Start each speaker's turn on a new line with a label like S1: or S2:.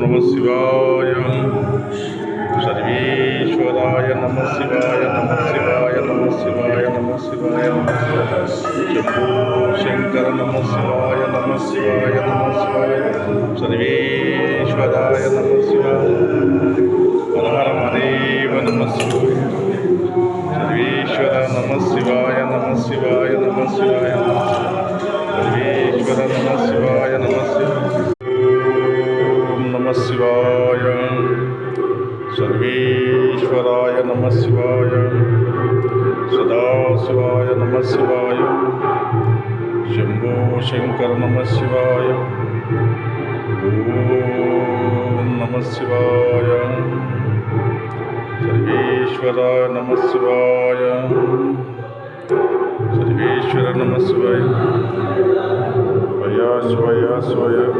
S1: నమ శివాయ. సర్వేశ్వరాయ నమ శివాయ నమ శివాయ నమ శివాయ నమ శివాయ. శంభో శంకర నమ శివాయ నమ శివాయ నమ శివాయ. సర్వేశ్వరాయ నమ శివాయ. హర హర మహాదేవ నమ శివాయ. సర్వేశ్వర నమ శివాయ నమ శివాయ నమ శివాయ. సర్వేశ్వర నమ శివాయ నమ శివాయ. ఓం నమ శివాయ. సర్వేశ్వరాయ నమ శివాయ. సదాశివాయ నమ శివాయ. శంభో శంకర నమ శివాయ. ఓం నమ శివాయ. సర్వేశ్వరాయ నమ శివాయ. సర్వేశ్వర నమ శివాయ. శివయ శివయ శివయ.